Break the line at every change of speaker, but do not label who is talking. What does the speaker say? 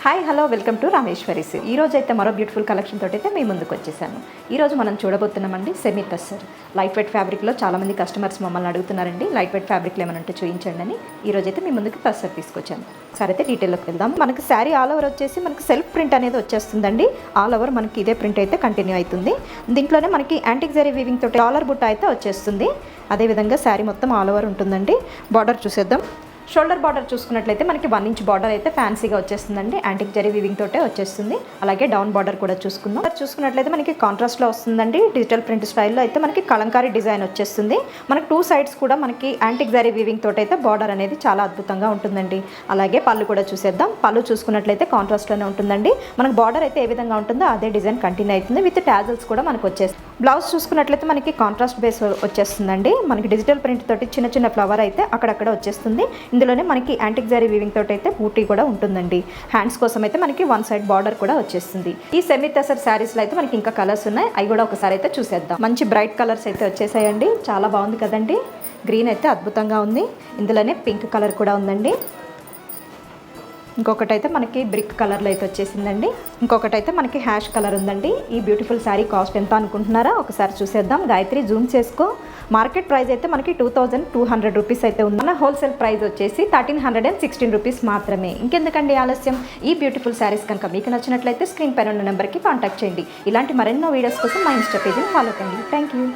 Hi hello welcome to Rameshwari's. ఈ రోజు అయితే మరో బ్యూటిఫుల్ కలెక్షన్ తోటి అయితే మీ ముందుకు వచ్చేసాను. ఈ రోజు మనం చూడబోతున్నామండి సెమీ టస్సర్ లైట్ వెయిట్ ఫ్యాబ్రిక్లో చాలామంది కస్టమర్స్ మమ్మల్ని అడుగుతున్నారండి లైట్ వెయిట్ ఫ్యాబ్రిక్లో ఏమైనా ఉంటే చూపించండి అని. ఈ రోజు అయితే మీ ముందుకు టస్సర్ తీసుకొచ్చాను. సరే అయితే డీటెయిల్లోకి వెళ్దాం. మనకి శారీ ఆల్ ఓవర్ వచ్చేసి మనకి సెల్ఫ్ ప్రింట్ అనేది వచ్చేస్తుందండి. ఆల్ ఓవర్ మనకి ఇదే ప్రింట్ అయితే కంటిన్యూ అవుతుంది. దీంట్లోనే మనకి యాంటిక్ జరీ వీవింగ్ తోటి డాలర్ బుట్ట అయితే వచ్చేస్తుంది. అదేవిధంగా శారీ మొత్తం ఆల్ ఓవర్ ఉంటుందండి. బార్డర్ చూసేద్దాం. షోల్డర్ బార్డర్ చూసుకున్నట్లయితే మనకి 1 ఇంచ్ బార్డర్ అయితే ఫ్యాన్సీగా వచ్చేస్తుందండి. యాంటిక్ జరీ వీవింగ్ తోటే వచ్చేస్తుంది. అలాగే డౌన్ బార్డర్ కూడా చూసుకున్నట్లయితే మనకి కాంట్రాస్ట్లో వస్తుందండి. డిజిటల్ ప్రింట్ స్టైల్లో అయితే మనకి కలంకారీ డిజైన్ వచ్చేస్తుంది. మనకి 2 సైడ్స్ కూడా మనకి యాంటిక్ జరీ వీవింగ్ తోటి అయితే బార్డర్ అనేది చాలా అద్భుతంగా ఉంటుందండి. అలాగే పళ్ళు కూడా చూసేద్దాం. పళ్ళు చూసుకున్నట్లయితే కాంట్రాస్ట్లోనే ఉంటుందండి. మనకి బార్డర్ అయితే ఏ విధంగా ఉంటుందో అదే డిజైన్ కంటిన్యూ అవుతుంది. విత్ టాజల్స్ కూడా మనకు వచ్చేస్తుంది. బ్లౌజ్ చూసుకున్నట్లయితే మనకి కాంట్రాస్ట్ బేస్ వచ్చేస్తుందండి. మనకి డిజిటల్ ప్రింట్ తోటి చిన్న చిన్న ఫ్లవర్ అయితే అక్కడక్కడ వచ్చేస్తుంది. ఇందులోనే మనకి యాంటిక్ జరీ వీవింగ్ తోటి అయితే బూటీ కూడా ఉంటుందండి. హ్యాండ్స్ కోసం అయితే మనకి 1 సైడ్ బార్డర్ కూడా వచ్చేస్తుంది. ఈ సెమీ టసర్ శారీస్లో అయితే మనకి ఇంకా కలర్స్ ఉన్నాయి. అవి కూడా ఒకసారి అయితే చూసేద్దాం. మంచి బ్రైట్ కలర్స్ అయితే వచ్చేసాయండి. చాలా బాగుంది కదండి. గ్రీన్ అయితే అద్భుతంగా ఉంది. ఇందులోనే పింక్ కలర్ కూడా ఉందండి. ఇంకొకటైతే మనకి బ్రిక్ కలర్లో అయితే వచ్చేసిందండి. ఇంకొకటైతే మనకి హ్యాష్ కలర్ ఉందండి. ఈ బ్యూటిఫుల్ శారీ కాస్ట్ ఎంత అనుకుంటున్నారా ఒకసారి చూసేద్దాం. గాయత్రి జూమ్ చేసుకో. మార్కెట్ ప్రైస్ అయితే మనకి 2200 రూపీస్ అయితే ఉంది. మన హోల్సేల్ ప్రైస్ వచ్చేసి 1316 రూపీస్ మాత్రమే. ఇంకెందుకండి ఆలస్యం. ఈ బ్యూటిఫుల్ శారీస్ కనుక మీకు నచ్చినట్లయితే స్క్రీన్ పైన ఉన్న నెంబర్కి కాంటాక్ట్ చేయండి. ఇలాంటి మరెన్నో వీడియోస్ కోసం మా ఇన్స్టా పేజీని ఫాలో కండి. Thank you.